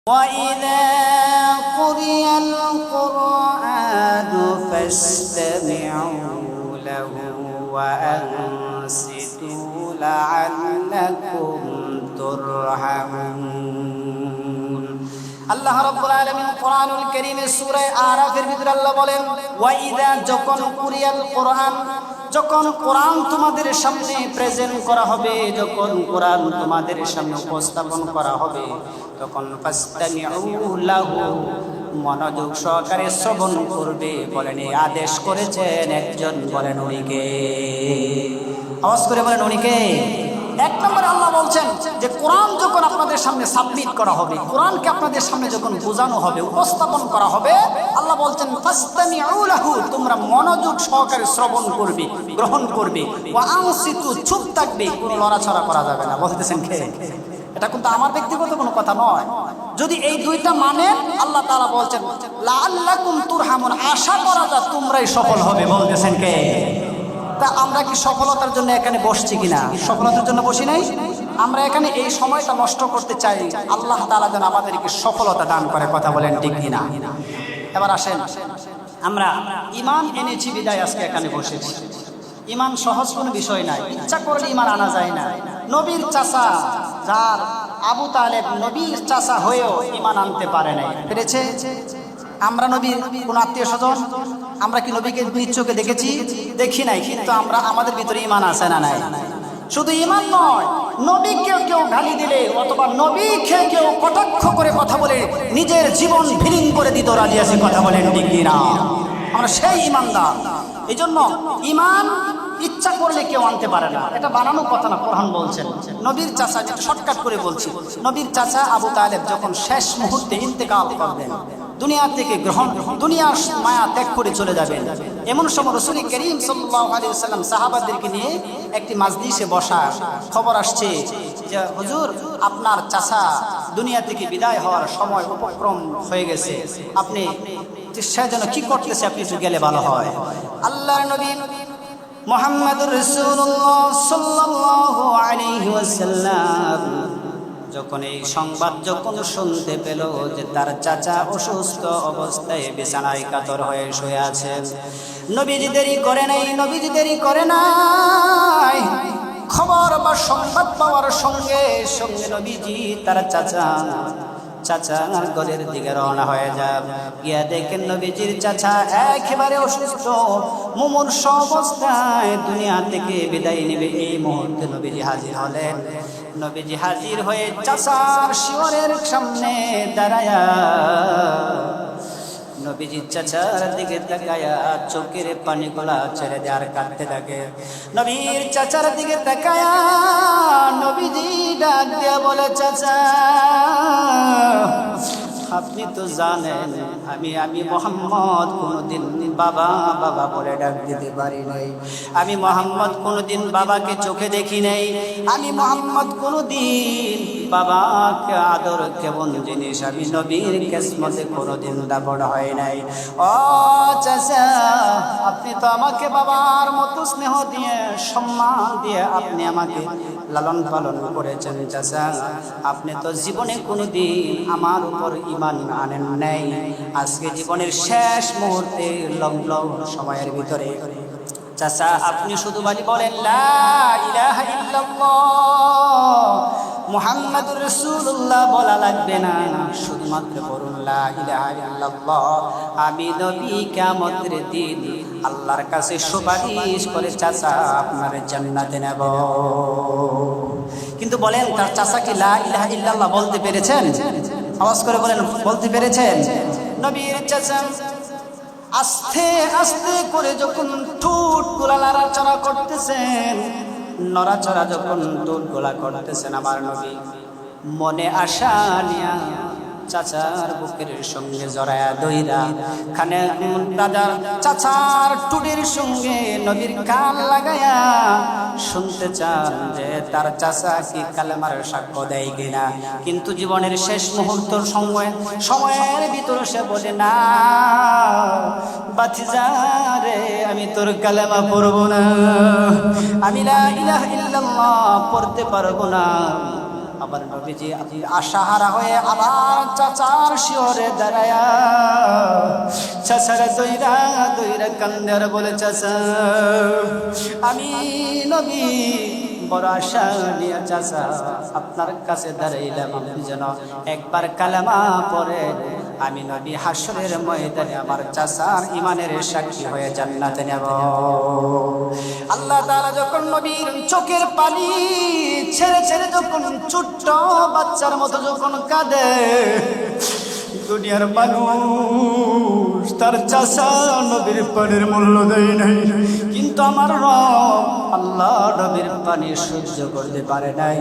وَإِذَا قُرِئَ الْقُرْآنُ فَاسْتَمِعُوا لَهُ وَأَنصِتُوا لَعَلَّكُمْ تُرْحَمُونَ। আল্লাহ রাব্বুল আলামিন কোরআনুল কারীমের সূরা আরাফের ভিতরে আল্লাহ বলেন, ওয়াইদা যখন কুরিয়াল কোরআন, যখন কোরআন তোমাদের সামনে প্রেজেন্ট করা হবে, যখন কোরআন তোমাদের সামনে উপস্থাপন করা হবে, তখন ফাস্তামিউ লাহু, মনোযোগ সহকারে শ্রবণ করবে। বলেন এই আদেশ করেছেন একজন, বলেন উনি কে? আওয়াজ করে বলেন উনি কে? এক নম্বরে আল্লাহ বলছেন যে কোরআন যখন আপনাদের সামনে সাবমিট করা হবে, কোরআনকে আপনাদের সামনে যখন বোঝানো হবে, উপস্থাপন করা হবে, আল্লাহ বলছেন ফাস্তামিউ লাহু, তোমরা মনোযোগ সহকারে শ্রবণ করবে, গ্রহণ করবে। ওয়া আনসিতু, চুপ থাকবে, কোনো লড়াছড়া করা যাবে না। বলতেছেন কে? এটা কিন্তু আমার ব্যক্তিগত কোনো কথা নয়। যদি এই দুইটা মানে আল্লাহ তাআলা বলছেন লাআল্লাকুম তুরহামুন, আশা করা যায় তোমরাই সফল হবে। বলতেছেন কে? তা আমরা কি সফলতার জন্য এখানে বসছি কিনা? সফলতার জন্য বসি নাই। আমরা এখানে এই সময়টা নষ্ট করতে চাই, আল্লাহ তাআলা যেন আমাদেরকে সফলতা দান করে। কথা বলেন ঠিক কিনা? এবার আসেন, আমরা ঈমান এনেছি বিদায় আজকে এখানে বসেছি। ঈমান সহজ কোনো বিষয় নাই, ইচ্ছা করলে ঈমান আনা যায় না। নবীর চাচা, যার আবু তালেব নবীর চাচা হয়েও ঈমান আনতে পারে নাই, পেরেছে? আমরা নবীর কোন আত্মীয় স্বজন, আমরা কি নবীকে নিজ চোখে দেখেছি? দেখি নাই, কিন্তু আমরা আমাদের ভিতরে ঈমান আছে না নাই? শুধু ঈমান নয়, নবীকে কেউ গালি দিলে অথবা নবীকে কেউ কটাক্ষ করে কথা বলে নিজের জীবন বিলীন করে দিতে রাজি আছে। কথা বলেন ঠিক কিনা? আমরা সেই ঈমানদার। এই জন্য ঈমান ইচ্ছা করলে কেউ আনতে পারে না, এটা বানানো কথা না, কোরআন বলছেন। নবীর চাচা, যেটা শর্টকাট করে বলছি, নবীর চাচা আবু তালেব যখন শেষ মুহূর্তে ইন্তেকাল করবেন, দুনিয়া থেকে দুনিয়ার মায়া ত্যাগ করে চলে যাবেন, এমন সময় রাসূল করিম সাল্লাল্লাহু আলাইহি ওয়াসাল্লাম সাহাবাদেরকে নিয়ে একটি মাজলিসে বসা, খবর আসছে যে হুজুর আপনার চাচা দুনিয়া থেকে বিদায় হওয়ার সময় উপক্রম হয়ে গেছে, আপনি সেজন্য কি করতেছে, আপনি একটু গেলে ভালো হয়। আল্লাহর নবী মুহাম্মদুর রাসূলুল্লাহ সাল্লাল্লাহু আলাইহি ওয়াসাল্লাম যখন এই সংবাদ শুনতে পেল যে তার চাচা অসুস্থ অবস্থায় বিছানায় কাতর হয়ে শুয়ে আছেন, নবীজি দেরি করে নাই। খবর বা সংবাদ পাওয়ার সঙ্গে সঙ্গে নবীজি তার চাচার ঘরের দিকে রওনা হয়ে যান। গিয়া দেখেন নবীজির চাচা একেবারে অসুস্থ, মুমূর্ষ অবস্থায় দুনিয়া থেকে বিদায় নেবে। এই মুহূর্তে নবীজি হাজির হলেন। নবীজি হাজির হয়ে চাচার শিয়রের সামনে দাঁড়ায়া নবীজি চাচার দিকে তাকায়া চোখের পানিগুলা ছেড়ে দিয়ে আর কাঁদতে থাকে। নবীর চাচার দিকে তাকায়া নবীজি ডাক দিয়ে বলে, চাচা আপনি তো জানেন আমি মোহাম্মদ কোনোদিন বাবা বাবা বলে ডাক দিতে পারি নাই। আমি মোহাম্মদ কোনোদিন বাবাকে চোখে দেখি নাই। আমি মোহাম্মদ কোনোদিন বাবাকে আদর কেমন জিনিস আমি নবীর কিসমতে কোনোদিন দাপট হয় নাই। ও চাচা, আপনি তো আমাকে বাবার মতো স্নেহ দিয়ে সম্মান দিয়ে আপনি আমাকে লালন পালন করেছেন। চাচা আপনি তো জীবনে কোনোদিন আমার উপর ঈমান আনেন নাই। আজকে জীবনের শেষ মুহূর্তে লগ্ন সময়ের ভিতরে চাচা আপনি শুধু বলেন লা ইলাহা ইল্লাল্লাহ মুহাম্মাদুর রাসূলুল্লাহ, বলা লাগবে না, শুধুমাত্র বলুন লা ইলাহা ইল্লাল্লাহ। আমি নবী কিয়ামতের দিন আল্লাহর কাছে সুপারিশ করে চাচা আপনার জান্নাতে নেব। কিন্তু বলেন তার চাচা কি লা ইলাহা ইল্লাল্লাহ বলতে পেরেছেন? আওয়াজ করে বলেন, বলতে পেরেছেন? নবীর চাচা আস্তে আস্তে করে যখন ঠোঁট গুলা নড়াচড়া করতেছেন, যখন ঠোঁট গুলা করতেছেন, আমার নবী মনে আশা নিয়া চাচার বুকের সঙ্গে জড়ায়া দইরা খানে দাদার চাচার টুটির সঙ্গে নবীর কান লাগায়া শুনতে চান যে তার চাচা কি কালেমার সাক্ষ্য দেয় কিনা। কিন্তু জীবনের শেষ মুহূর্ত সময়ের ভিতরে সে বলে, না বাতিজা রে, আমি তোর কালেমা পড়ব না, আমি লা ইলাহা ইল্লাল্লাহ পড়তে পারবো না। আবার নবীজি আপনি আশাহারা হয়ে আবার চাচার শিওরে দাঁড়ায়া চাচার দইরা দইরা কান্দার বলে, চাচা আমি নবী বড় আশা নিয়ে চাচা আপনার কাছে দাঁড়াইলাম, আপনি যেন একবার কালেমা পড়ে আমি নবী হাসরের ময়দানে আমার চাচার ইমানের সাক্ষী হয়ে জান্নাতে নেব। আল্লাহ তাআলা যখন নবীর চোখের পানি ছেড়ে ছেড়ে যখন ছোট্ট বাচ্চার মতো যখন কাঁদে, দুনিয়ার মানুষ তার চাচা নবীর পানির মূল্য দেয় নাই, কিন্তু আমার রব আল্লাহ নবীর পানি সহ্য করতে পারে নাই।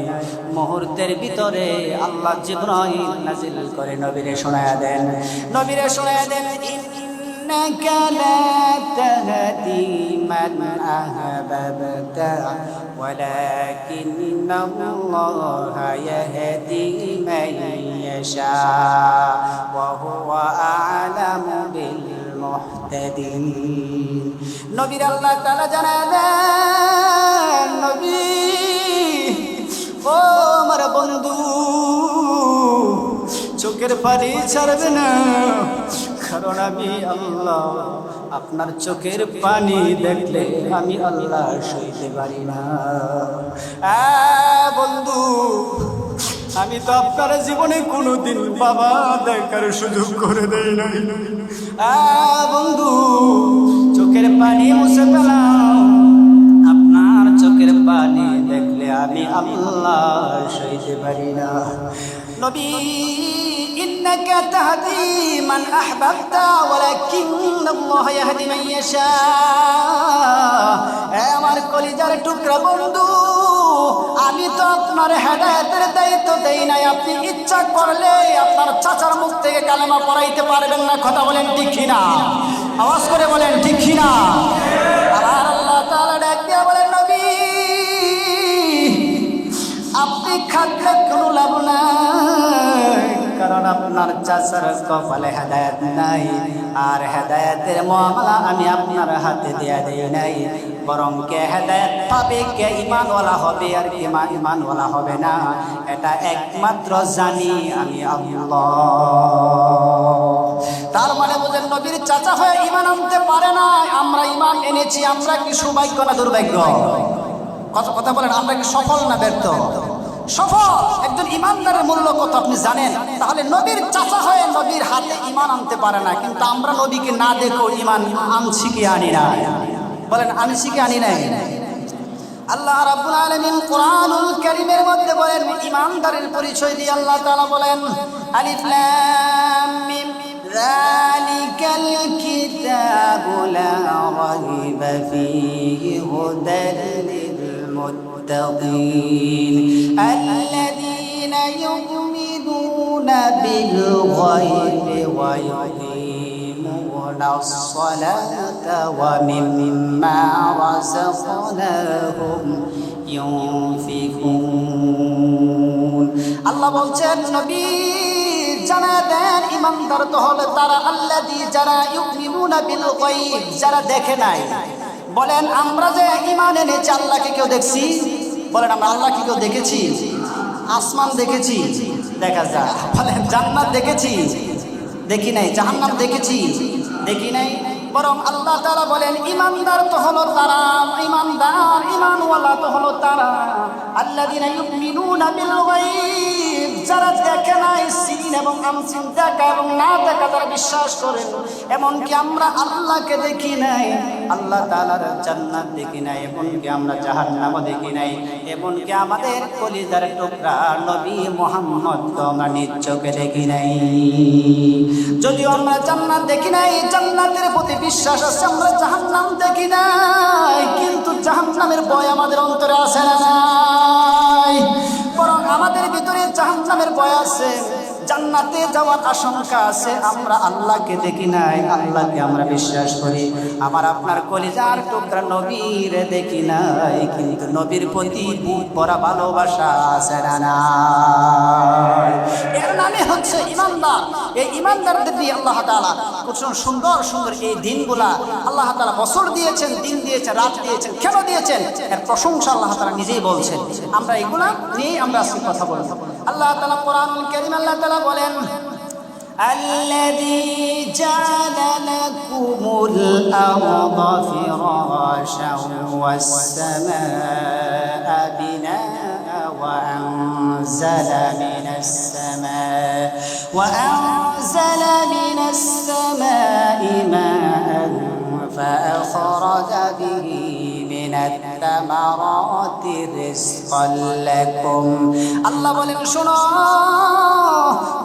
মুহূর্তের ভিতরে আল্লাহ জিবরাইল নাজিল করে নবীরে শোনায়া দেন, নবীরে শোনায়া দেন, ইন্নাকা লা তাহদি মান আহবাবতা ওয়ালাকিন্নাল্লাহা ইয়াহদি মান ইয়াশা ওয়া হুয়া আ'লামু বিল মুহতাদিন। নবীর আল্লাহ তাআলা জানালেন, নবী ও আমার বন্ধু চোখের পানি ছাড়বে না, কারণ আমি আল্লাহ আপনার চোখের পানি দেখলে আমি আল্লাহ সইতে পারি না। বন্ধু আমি তো আপনার জীবনে কোনোদিন বাবা দেখার সুযোগ করে দেই নাই। বন্ধু চোখের পানি মুছে ফেলাও, আপনার চোখের পানি দেখলে আমি আল্লাহ সইতে পারি না। নবী ইন্নাকা তাহদি মান আহবাবতা ওয়ালাকিন্নাল্লাহা ইয়াহদি মান ইয়াশা। আমার কলিজার টুকরা বন্ধু, আমি তো আপনার হেদায়েতের দায়িত্ব দেই নাই, আপনি ইচ্ছা করলে আপনার চাচার মুখ থেকে কালেমা পড়াইতে পারবেন না। কথা বলেন ঠিক কিনা? আওয়াজ করে বলেন ঠিক কিনা? আর আল্লাহ তাআলা ডাক দিয়া বলেন, নবী আপনি খাটলে কোনো লাভ নাই, কারণ আপনার চাচার কপালে হেদায়েত নাই, আর হেদায়েতের মামলা আমি আপনার হাতে দেয়া দেই নাই। বরং কে হেদায়েত পাবে, কে ঈমানওয়ালা হবে আর কে ঈমানওয়ালা হবে না, এটা একমাত্র জানি আমি আল্লাহ। তার মানে বুঝেন, নবীর চাচা হয়ে ঈমান আনতে পারে না, আমরা ঈমান এনেছি। আমরা কি সৌভাগ্য না দুর্ভাগ্য? কথা বলেন, আমরা কি সফল না ব্যর্থ? সফল। একজন ইমানদারের মূল্য কত আপনি জানেন? তাহলে নবীর চাচা হয়ে নবীর হাতে ঈমান আনতে পারে না, কিন্তু আমরা নবীকে না দেখো ঈমান আনছি কি আনি না? বলেন আনছি কি আনি নাই? আল্লাহ রাব্বুল আলামিন কোরআনুল কারীমের মধ্যে বলেন, ইমানদারের পরিচয় দিয়ে আল্লাহ তাআলা বলেন, আলিফ লাম মিম যালিকাল কিতাবু লা রাইবা ফীহি হুদাল লিল মুত্তাকিন আল্লাযীনা ইউমিনুনা বিল গায়বি ওয়া yuqimunas salata wa mimma razaqnahum yunfiqun। আল্লাহ বলছেন, নবী জানা দেন ইমানদার তো হলো তারা আল্লাযী যারা ইউমিনুনা বিল গায়ব, যারা দেখে নাই। বলেন আমরা যে ঈমান এনেছি, আল্লাহকে কেউ দেখছি? বলেন আমরা আল্লাহকে কেউ দেখেছি? আসমান দেখেছি? দেখা যায়। বলেন জান্নাত দেখেছি? দেখি নাই। জাহান্নাম দেখেছি? দেখি নাই। বরং আল্লাহ তাআলা বলেন ইমানদার তো হলো তারা, ইমানদার ঈমানওয়ালা তো হলো তারা আল্লাযীনা ইউমিনুনা বিল গায়ব, যারা দেখে নাই, সিন এবং আনসিন, দেখা এবং না দেখা তারা বিশ্বাস করেন। এমনকি আমরা আল্লাহকে দেখি নাই, আল্লাহ তাআলার জান্নাত দেখি নাই, এমনকি আমরা জাহান্নামও দেখি নাই, এমনকি আমাদের কলিজার টুকরা নবী মুহাম্মদ তো আমরা নিজ চোখে দেখি নাই। যদিও আমরা জান্নাত দেখি নাই, জান্নাতের প্রতি বিশ্বাস আছে, আমরা জাহান্নাম দেখি নাই, কিন্তু জাহান্নামের ভয় আমাদের অন্তরে আছে না নাই? বরং আমাদের ভিতরে জাহান্নামের ভয় আছে, জান্নাতে যাওয়ার আশঙ্কা আছে। আমরা আল্লাহকে দেখি নাই, আল্লাহকে আমরা বিশ্বাস করি। আমার আপনার কলিজার টুকরা নবীরে দেখি নাই, কিন্তু নবীর প্রতি বুক ভরা ভালোবাসা আছে না নাই? এর নামে হচ্ছে ইমানদার। এই ইমানদারদের দিয়ে আল্লাহ তাআলা সুন্দর সুন্দর এই দিনগুলা আল্লাহ তাআলা বছর দিয়েছেন, দিন দিয়েছেন, রাত দিয়েছেন। কেন দিয়েছেন? এর প্রশংসা আল্লাহ তাআলা নিজেই বলছেন। আমরা এগুলা নিয়েই আমরা আজকে কথা বলবো। আল্লাহ তাআলা কোরআনুল কারীম আল্লাহ তাআলা বলেন الذي جعل لكم الأرض فراشا والسماء بناء وأنزل من السماء ماء فأخرج به من الثمرات رزقا لكم আল্লাহ বলেন শোনো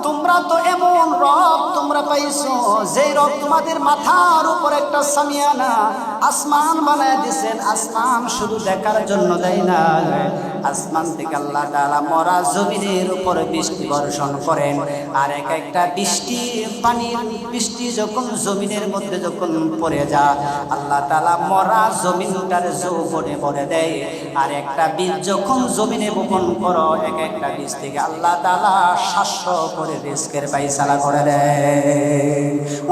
তোমরা তো এমন রব তোমরা পাইছো যে রব তোমাদের মাথার উপর একটা সামিয়ানা আসমান বানায় দিয়েছেন। আসমান শুধু দেখার জন্য দেয় না, আসমান থেকে আল্লাহ তাআলা মরা জমিনের উপর বৃষ্টি বর্ষণ করেন। আর এক একটা বৃষ্টি যখন জমিনের মধ্যে যখন পড়ে যায় আল্লাহ তাআলা মরা জমিনটার যৌবনে ভরে দেয়। আর একটা বীজ যখন জমিনে বপন করো এক একটা বীজ থেকে আল্লাহ তাআলা 700 করে রিজকের ফায়সালা করে দেয়।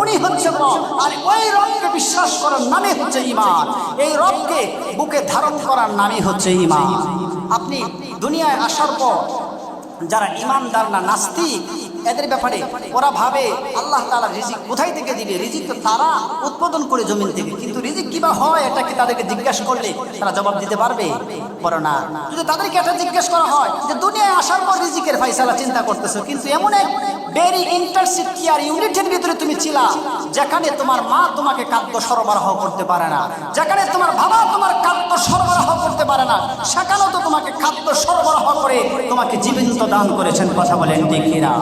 উনি হচ্ছে রব। আর ওই রবকে বিশ্বাস করার নামই হচ্ছে ঈমান। এই রবকে বুকে ধারণ করার নামই হচ্ছে ঈমান। আপনি দুনিয়ায় আসার পর যারা ঈমানদার না নাস্তিক এদের ব্যাপারে ওরা ভাবে আল্লাহ তাআলা রিজিক কোথায় থেকে দিবে, রিজিক তো তারা উৎপাদন করে জমিন থেকে, কিন্তু রিজিক কিবা হয় এটা কি তাদেরকে জিজ্ঞাসা করলে তারা জবাব দিতে পারবে? বলো না। যদি তাদেরকে এটা জিজ্ঞেস করা হয় যে দুনিয়ায় আসার পর রিজিকের ফায়সালা চিন্তা করতেছো, কিন্তু এমন এক ভেরি ইন্টারসিভ কেয়ার ইউনিটের ভিতরে তুমি ছিলা যেখানে তোমার মা তোমাকে খাদ্য সরবরাহ করতে পারে না, যেখানে তোমার বাবা তোমার খাদ্য সরবরাহ করতে পারে না, সেখানেও তো তোমাকে খাদ্য সরবরাহ করে তোমাকে জীবন্ত দান করেছেন। কথা বলেন ঠিক কিনা?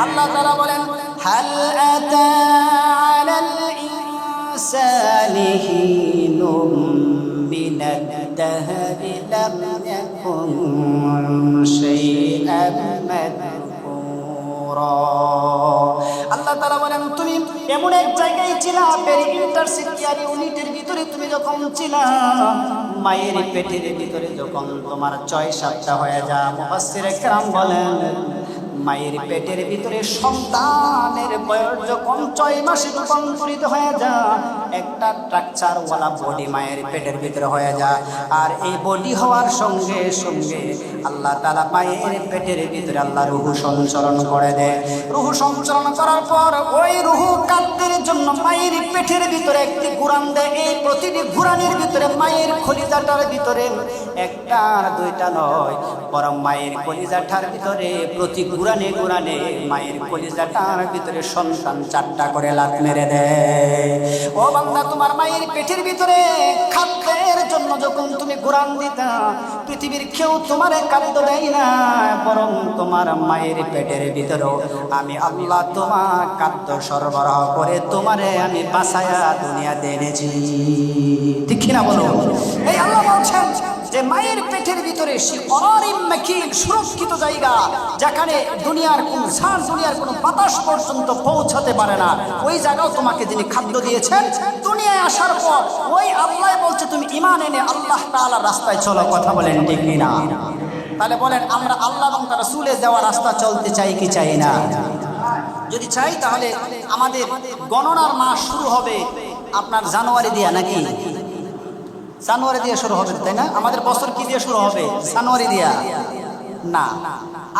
আল্লাহ তাআলা বলেন হাল আতা আলাল ইনসানি হিনুম মিনাদ দাহরি লাম ইয়াকুন শাইআন মাযকুরা। আল্লাহ তাআলা বলেন তুমি এমন এক জায়গায় ছিলা ভেরি ইন্টারসিভ কেয়ার ইউনিটের ভিতরে তুমি যখন ছিলা মায়ের পেটের ভিতরে যখন তোমার 6-7টা হয়ে যায় মুফাসসিরে কেরাম বলেন মায়ের পেটের ভিতরে সন্তানের বয়স যখন 6 মাসে রূপান্তরিত হয়ে যায় একটা স্ট্রাকচারওয়ালা বডি মায়ের পেটের ভিতরে হয়ে যায়। আর এই বডি হওয়ার সঙ্গে সঙ্গে আল্লাহ তাআলা মায়ের পেটের ভিতরে আল্লাহ রূহ সঞ্চালন করে দেয়। রূহ সঞ্চালন করার পর ওই রূহ কাদ্দের জন্য মায়ের পেটের ভিতরে একটি ঘুরান দেয়। এই প্রতিটি ঘুরানের ভিতরে মায়ের কলিজাটার ভিতরে একটা আর দুইটা নয়, বরং মায়ের কলিজাটার ভিতরে প্রতি ঘুরানে ঘুরানে মায়ের কলিজাটার ভিতরে সন্তান 4টা করে লাথ মেরে দেয়। ও বান্দা তোমার মায়ের পেটের ভিতরে খাদ্যের জন্য যখন তুমি ঘুরান দিতা পৃথিবীর কেউ তোমার খাদ্য দেয় না, বরং তোমার মায়ের পেটের ভিতরেও আমি আল্লাহ তোমার খাদ্য সরবরাহ করে তোমারে আমি বাঁচায়া দুনিয়াতে এনেছি। ঠিক কিনা বলো? এই আল্লাহ বলছেন যে মায়ের পেটের ভিতরে সে অরিম মাকিন সুরক্ষিত জায়গা যেখানে দুনিয়ার কোন ঝাঁজ দুনিয়ার কোন বাতাস পর্যন্ত পৌঁছাতে পারে না, ওই জায়গাও তোমাকে যিনি খাদ্য দিয়েছেন দুনিয়ায় আসার পর ওই আল্লাহ বলছে তুমি ঈমান এনে আল্লাহ তাআলার রাস্তায় চলো। কথা বলেন ঠিক কিনা? তাহলে বলেন আমরা আল্লাহ এবং তার রাসূলের দেওয়া রাস্তা চলতে চাই কি চাই না? যদি চাই তাহলে আমাদের গণনার মাস শুরু হবে আপনার জানুয়ারি দিয়া, নাকি জানুয়ারি দিয়ে শুরু হবে, তাই না? আমাদের বছর কি দিয়ে শুরু হবে? জানুয়ারি দিয়া না,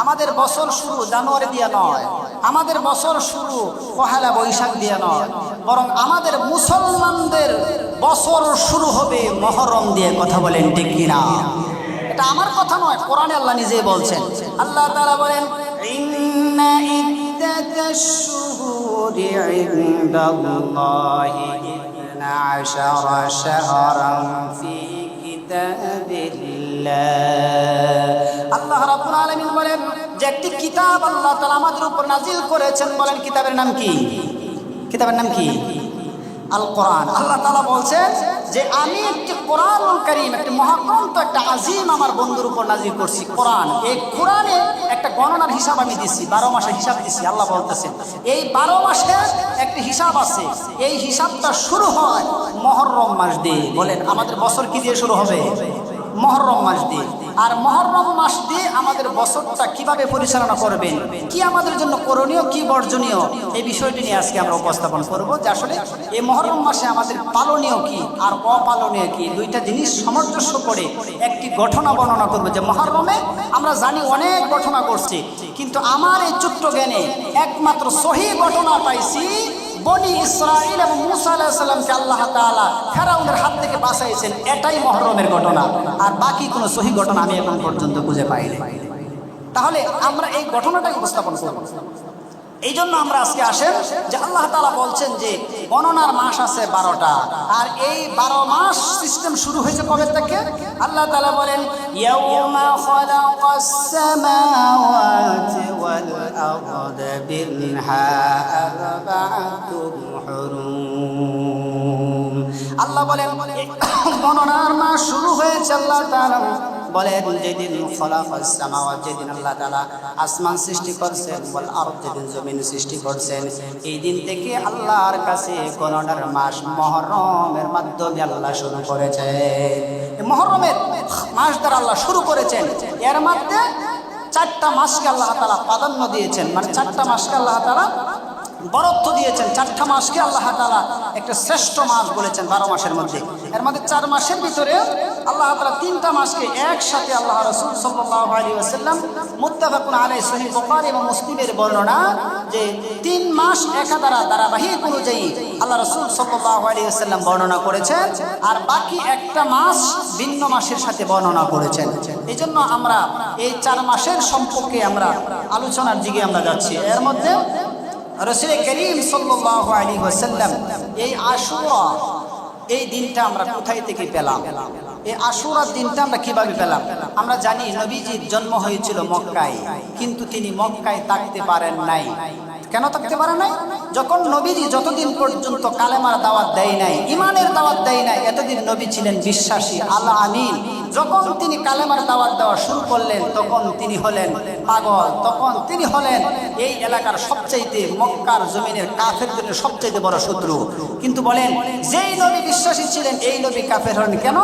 আমাদের বছর শুরু জানুয়ারি দিয়া নয়, আমাদের বছর শুরু পহেলা বৈশাখ দিয়া নয়, বরং আমাদের মুসলমানদের বছর শুরু হবে মুহররম দিয়ে। কথা বলেন ঠিক কিনা? এটা আমার কথা নয়, কোরআনে আল্লাহ নিজেই বলছেন। আল্লাহ তাআলা বলেন ইন্না ইদ্দাতাশ শুহুরি ইনদাল্লাহি 12 শাহরান ফি কিতাবিল্লাহ। আল্লাহ রাব্বুল আলামিন বলেন যে একটি কিতাব আল্লাহ তাআলা আমাদের উপর নাজিল করেছেন। বলেন কিতাবের নাম কি? কিতাবের নাম কি? আল কোরআন। আল্লাহ তাআলা বলছেন যে আমি একটি কোরআনুল কারীম, একটি মহাগ্রন্থ, একটা আজিম আমার বন্ধুর উপর নাজিল করছি কোরআন। এই কোরআনে একটা গণনার হিসাব আমি দিচ্ছি, 12 মাসের হিসাব দিচ্ছি। আল্লাহ বলতেছেন এই 12 মাসের একটি হিসাব আছে, এই হিসাবটা শুরু হয় মুহররম মাস দিয়ে। বলেন আমাদের বছর কি দিয়ে শুরু হবে? মুহররম মাস দিয়ে। আর মুহররম মাস দিয়ে আমাদের বছরটা কিভাবে পরিচালনা করবেন, কি আমাদের জন্য করণীয়, কি বর্জনীয়, এই বিষয়টি নিয়ে আজকে আমরা উপস্থাপন করব যে আসলে এই মুহররম মাসে আমাদের পালনীয় কি আর অপালনীয় কি, দুইটা জিনিস সামঞ্জস্য করে একটি ঘটনা বর্ণনা করব। যে মুহররমে আমরা জানি অনেক ঘটনা করছি, কিন্তু আমার এই ছোট্ট জ্ঞানে একমাত্র সহিহ ঘটনা পাইছি বনি ইসরাইল এবং মুসা আলাইহিস সালামকে আল্লাহ তাআলা ফেরাউনের হাত থেকে বাঁচাইছেন, এটাই মুহররমের ঘটনা। আর বাকি কোনো সহিহ ঘটনা আমি এখন পর্যন্ত খুঁজে পাইনি। তাহলে আমরা এই ঘটনাটাই উপস্থাপন করব। এই জন্য আমরা আজকে আসেন যে আল্লাহ তাআলা বলছেন যে গণনার মাস আছে 12টা, আর এই 12 মাস সিস্টেম শুরু হয়েছে কবে থেকে? আল্লাহ তাআলা বলেন ইয়াউমা খালাকাস সামাওয়াতি ওয়াল আরদা মিনহা আরবাআতুন হুরুম। আল্লাহ বলেন গণনার মাস শুরু হয়েছে, আল্লাহ তাআলা বলেন যেদিন খলাকাস সামাওয়াত, যেদিন আল্লাহ তাআলা আসমান সৃষ্টি করছেন, ওয়াল আরদ, যেদিন জমিন সৃষ্টি করছেন, এই দিন থেকে আল্লাহর কাছে গণনার মাস মুহররমের মাধ্যমে আল্লাহ শুরু করেছেন। এই মুহররমের মাস দ্বারা আল্লাহ শুরু করেছেন। এর মধ্যে 4টা মাসকে আল্লাহ তাআলা প্রাধান্য দিয়েছেন, মানে 4টা মাসকে আল্লাহ তাআলা বরত্ব দিয়েছেন। 4টা মাসকে আল্লাহ তাআলা একটা শ্রেষ্ঠ মাস বলেছেন 12 মাসের মধ্যে। এর মধ্যে 4 মাসের ভিতরে আল্লাহ তাআলা 3টা মাসকে একসাথে আল্লাহ রাসূল সাল্লাল্লাহু আলাইহি ওয়াসাল্লাম মুত্তাফাকুন আলাইহি সহিহ বুখারী এবং মুসলিমের বর্ণনা যে 3 মাস একাধারা ধারাবাহিক অনুযায়ী আল্লাহ রাসূল সাল্লাল্লাহু আলাইহি ওয়াসাল্লাম বর্ণনা করেছেন, আর বাকি একটা মাস ভিন্ন মাসের সাথে বর্ণনা করেছেন। এই জন্য আমরা এই 4 মাসের সম্পর্কে আমরা আলোচনার দিকে আমরা যাচ্ছি। এর মধ্যে রাসূল করিম সাল্লাল্লাহু আলাইহি ওয়াসাল্লাম এই আশুরা, এই দিনটা আমরা কোথায় থেকে পেলাম? এই আশুরার দিনটা আমরা কিভাবে পেলাম? আমরা জানি নবীজির জন্ম হয়েছিল মক্কায়, কিন্তু তিনি মক্কায় থাকতে পারেন নাই। কেন থাকতে পারে নাই? যখন নবীজি যতদিন পর্যন্ত কালেমার দাওয়াত দেয় নাই, ইমানের দাওয়াত দেয় নাই, এতদিন নবী ছিলেন বিশ্বাসী, আল্লাহ আমিন। যখন তিনি কালেমার দাওয়াত দেওয়া শুরু করলেন, তখন তিনি হলেন পাগল, তখন তিনি হলেন এই এলাকার সবচাইতে, মক্কার জমিনের কাফেরদের সবচাইতে বড় শত্রু। কিন্তু বলেন যেই নবী বিশ্বাসী ছিলেন, এই নবী কাফের হলেন কেন?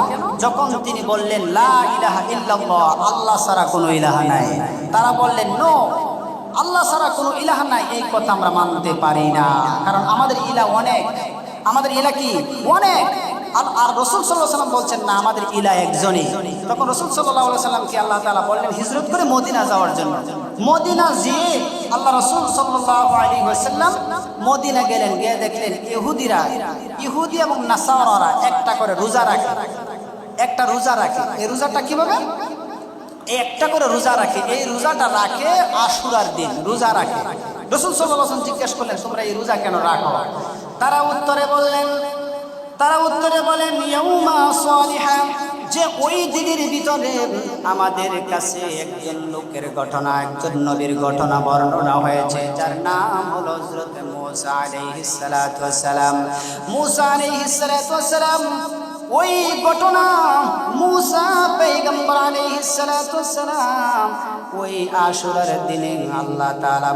যখন তিনি বললেন লা ইলাহা ইল্লাল্লাহ, আল্লাহ ছাড়া কোনো ইলাহা নাই। তারা বললেন নো, আল্লাহ ছাড়া কোনো ইলাহা নাই, এই কথা আমরা মানতে পারি না, কারণ আমাদের ইলাহ অনেক। আমাদের ইলাহ কি? অনেক। আর রাসূল সাল্লাল্লাহু আলাইহি ওয়াসাল্লাম বলছেন না, আমাদের ইলাহ একজনই। তখন রাসূল সাল্লাল্লাহু আলাইহি ওয়াসাল্লামকে আল্লাহ তাআলা বললেন হিজরত করে মদিনা যাওয়ার জন্য। মদিনা যেয়ে আল্লাহ রাসূল সাল্লাল্লাহু আলাইহি ওয়াসাল্লাম মদিনা গেলেন, গিয়ে দেখলেন ইহুদি এবং নাসারারা একটা করে রোজা রাখে, একটা রোজা রাখে। এই রোজাটা কিভাবে? একটা করে রোজা রাখে। এই রোজাটা রাখে আশুরার দিন, রোজা রাখে। রাসূল সাল্লাল্লাহু আলাইহি ওয়াসাল্লাম জিজ্ঞেস করলেন তোমরা এই রোজা কেন রাখো? তারা উত্তরে বলেন ইয়াউমা সালিহা, যে ওই দিনের ভিতরে আমাদের কাছে একজন লোকের ঘটনা, একজন নবীর ঘটনা বর্ণনা হয়েছে, যার নাম হলো হযরত মুসা আলাইহিস সালাতু ওয়াস সালাম। মুসা আলাইহিস সালাতু ওয়াস সালাম, ওই ঘটনা মুসা পয়গম্বর আলাইহিস সালাতু ওয়াস সালাম ওই আশুরার দিনে আল্লাহ তাআলা